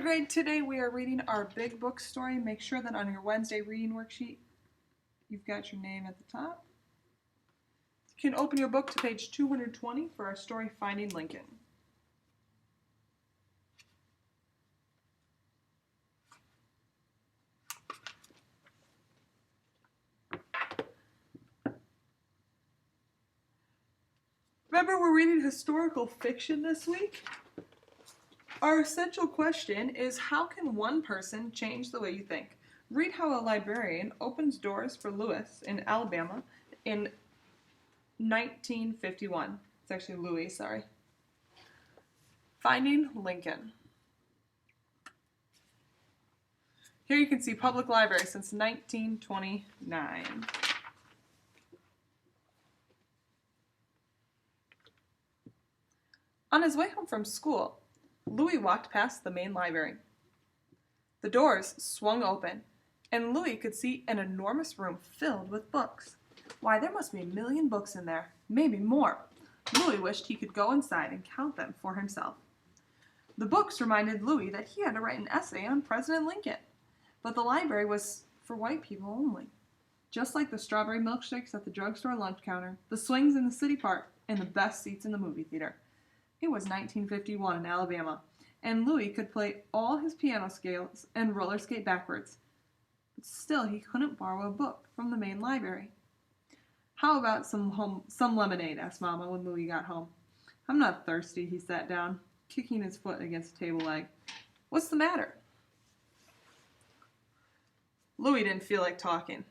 Third grade, today we are reading our big book story. Make sure that on your Wednesday reading worksheet, you've got your name at the top. You can open your book to page 220 for our story, Finding Lincoln. Remember, we're reading historical fiction this week? Our essential question is, how can one person change the way you think? Read how a librarian opens doors for Lewis in Alabama in 1951. It's actually Louis, sorry. Finding Lincoln. Here you can see public library since 1929. On his way home from school, Louis walked past the main library. The doors swung open, and Louis could see an enormous room filled with books. Why, there must be 1 million books in there, maybe more. Louis wished he could go inside and count them for himself. The books reminded Louis that he had to write an essay on President Lincoln, but the library was for white people only. Just like the strawberry milkshakes at the drugstore lunch counter, the swings in the city park, and the best seats in the movie theater. It was 1951 in Alabama, and Louis could play all his piano scales and roller skate backwards. But still, he couldn't borrow a book from the main library. "How about some lemonade?" asked Mama when Louis got home. "I'm not thirsty," he sat down, kicking his foot against a table leg. "What's the matter?" Louis didn't feel like talking.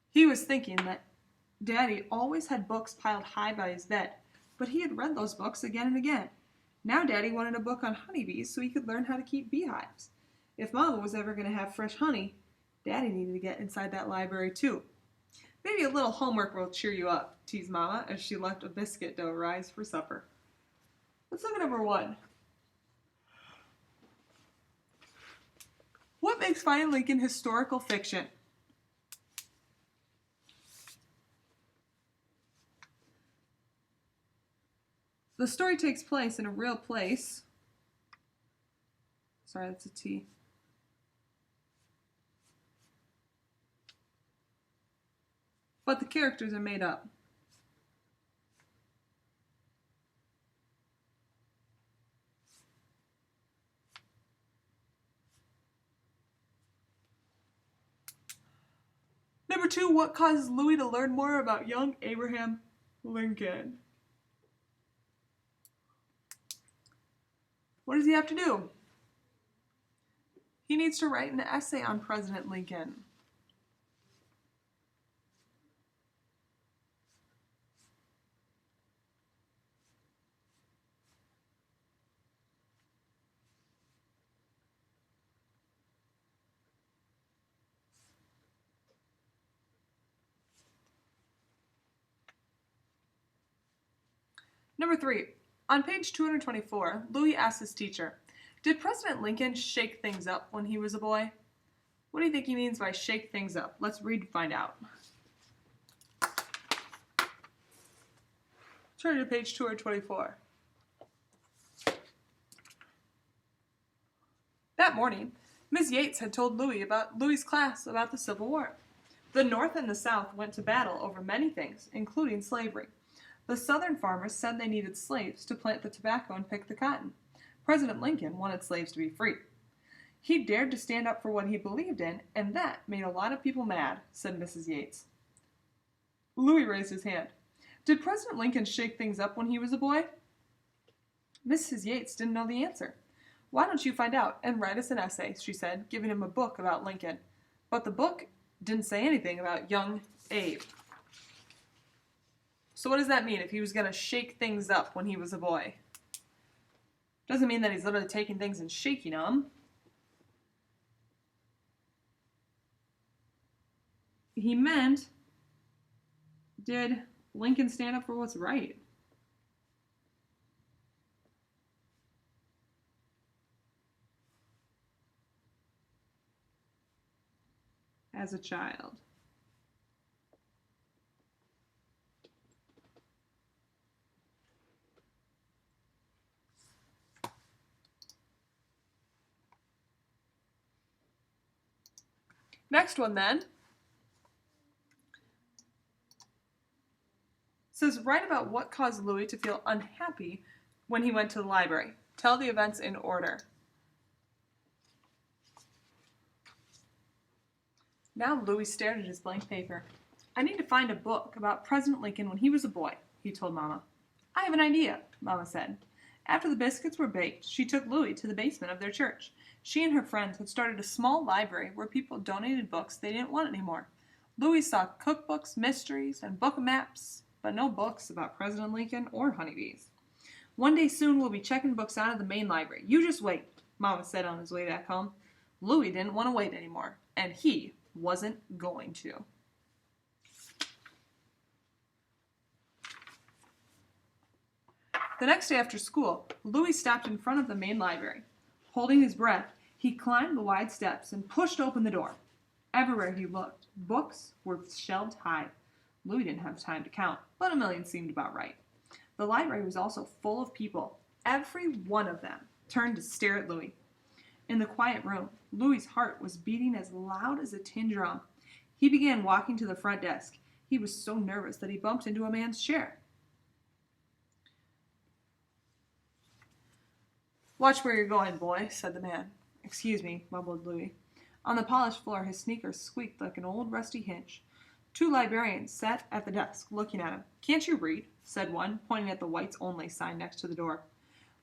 He was thinking that Daddy always had books piled high by his bed, but he had read those books again and again. Now Daddy wanted a book on honeybees so he could learn how to keep beehives. If Mama was ever going to have fresh honey, Daddy needed to get inside that library too. "Maybe a little homework will cheer you up," teased Mama as she left a biscuit dough rise for supper. Let's look at number 1. What makes Finding Lincoln historical fiction? The story takes place in a real place. Sorry, that's a T. But the characters are made up. Number 2, what causes Louis to learn more about young Abraham Lincoln? What does he have to do? He needs to write an essay on President Lincoln. Number 3, on page 224, Louis asks his teacher, "Did President Lincoln shake things up when he was a boy?" What do you think he means by shake things up? Let's read and find out. Turn to page 224. That morning, Miss Yates had told Louis's class about the Civil War. The North and the South went to battle over many things, including slavery. The Southern farmers said they needed slaves to plant the tobacco and pick the cotton. President Lincoln wanted slaves to be free. He dared to stand up for what he believed in, and that made a lot of people mad, said Mrs. Yates. Louis raised his hand. Did President Lincoln shake things up when he was a boy? Mrs. Yates didn't know the answer. Why don't you find out and write us an essay, she said, giving him a book about Lincoln. But the book didn't say anything about young Abe. So what does that mean if he was going to shake things up when he was a boy? Doesn't mean that he's literally taking things and shaking them. He meant, did Lincoln stand up for what's right? As a child. Next one then says, write about what caused Louis to feel unhappy when he went to the library. Tell the events in order. Now Louis stared at his blank paper. I need to find a book about President Lincoln when he was a boy, he told Mama. I have an idea, Mama said. After the biscuits were baked, she took Louis to the basement of their church. She and her friends had started a small library where people donated books they didn't want anymore. Louis saw cookbooks, mysteries, and book maps, but no books about President Lincoln or honeybees. One day soon we'll be checking books out of the main library. You just wait, Mama said on his way back home. Louis didn't want to wait anymore, and he wasn't going to. The next day after school, Louis stopped in front of the main library. Holding his breath, he climbed the wide steps and pushed open the door. Everywhere he looked, books were shelved high. Louis didn't have time to count, but 1,000,000 seemed about right. The library was also full of people. Every one of them turned to stare at Louis. In the quiet room, Louis's heart was beating as loud as a tin drum. He began walking to the front desk. He was so nervous that he bumped into a man's chair. Watch where you're going, boy, said the man. Excuse me, mumbled Louis. On the polished floor, his sneakers squeaked like an old rusty hinge. 2 librarians sat at the desk, looking at him. Can't you read? Said one, pointing at the whites only sign next to the door.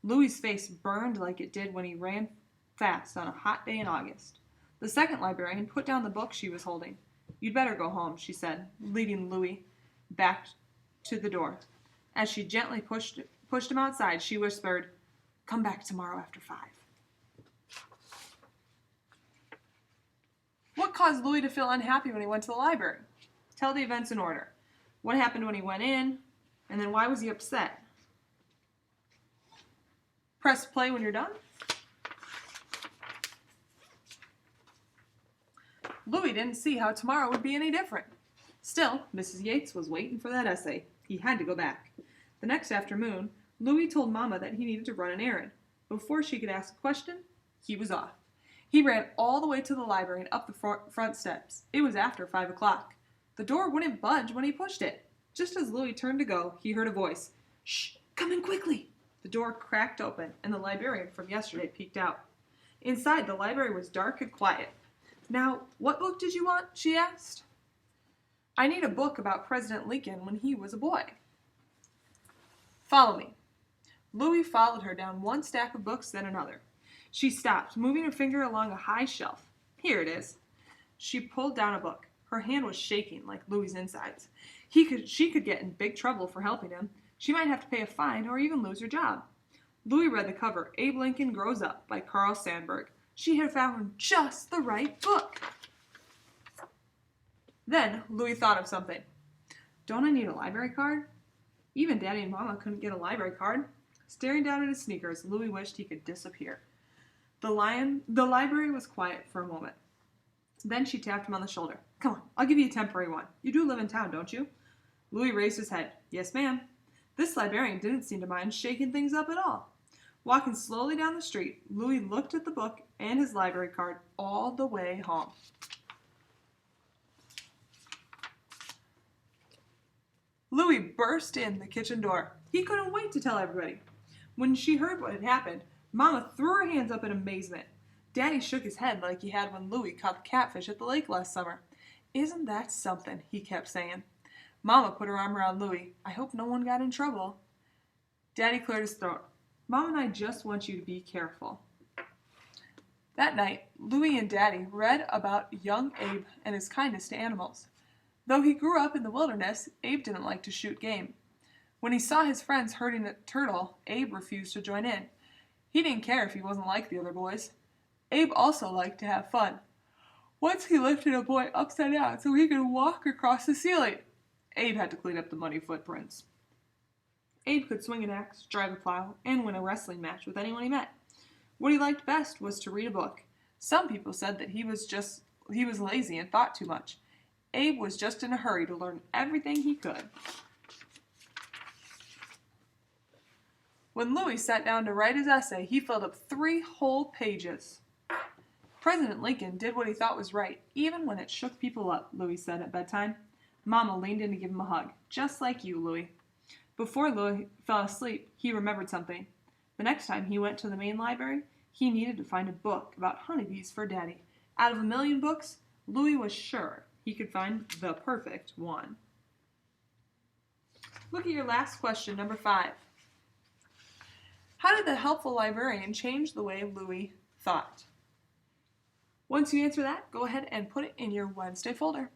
Louis's face burned like it did when he ran fast on a hot day in August. The second librarian put down the book she was holding. You'd better go home, she said, leading Louis back to the door. As she gently pushed him outside, she whispered, Come back tomorrow after 5. What caused Louis to feel unhappy when he went to the library? Tell the events in order. What happened when he went in? And then why was he upset? Press play when you're done. Louis didn't see how tomorrow would be any different. Still, Mrs. Yates was waiting for that essay. He had to go back. The next afternoon, Louis told Mama that he needed to run an errand. Before she could ask a question, he was off. He ran all the way to the library and up the front steps. It was after 5 o'clock. The door wouldn't budge when he pushed it. Just as Louis turned to go, he heard a voice. Shh, come in quickly. The door cracked open, and the librarian from yesterday peeked out. Inside, the library was dark and quiet. Now, what book did you want? She asked. I need a book about President Lincoln when he was a boy. Follow me. Louis followed her down one stack of books, then another. She stopped, moving her finger along a high shelf. Here it is. She pulled down a book. Her hand was shaking like Louis's insides. She could get in big trouble for helping him. She might have to pay a fine or even lose her job. Louis read the cover, Abe Lincoln Grows Up by Carl Sandburg. She had found just the right book. Then Louis thought of something. Don't I need a library card? Even Daddy and Mama couldn't get a library card. Staring down at his sneakers, Louis wished he could disappear. The library was quiet for a moment. Then she tapped him on the shoulder. Come on, I'll give you a temporary one. You do live in town, don't you? Louis raised his head. Yes, ma'am. This librarian didn't seem to mind shaking things up at all. Walking slowly down the street, Louis looked at the book and his library card all the way home. Louis burst in the kitchen door. He couldn't wait to tell everybody. When she heard what had happened, Mama threw her hands up in amazement. Daddy shook his head like he had when Louis caught the catfish at the lake last summer. Isn't that something, he kept saying. Mama put her arm around Louis. I hope no one got in trouble. Daddy cleared his throat. Mom and I just want you to be careful. That night, Louis and Daddy read about young Abe and his kindness to animals. Though he grew up in the wilderness, Abe didn't like to shoot game. When he saw his friends herding a turtle, Abe refused to join in. He didn't care if he wasn't like the other boys. Abe also liked to have fun. Once he lifted a boy upside down so he could walk across the ceiling. Abe had to clean up the muddy footprints. Abe could swing an axe, drive a plow, and win a wrestling match with anyone he met. What he liked best was to read a book. Some people said that he was lazy and thought too much. Abe was just in a hurry to learn everything he could. When Louis sat down to write his essay, he filled up 3 whole pages. President Lincoln did what he thought was right, even when it shook people up, Louis said at bedtime. Mama leaned in to give him a hug, just like you, Louis. Before Louis fell asleep, he remembered something. The next time he went to the main library, he needed to find a book about honeybees for Daddy. Out of a million books, Louis was sure he could find the perfect one. Look at your last question, number 5. How did the helpful librarian change the way Louis thought? Once you answer that, go ahead and put it in your Wednesday folder.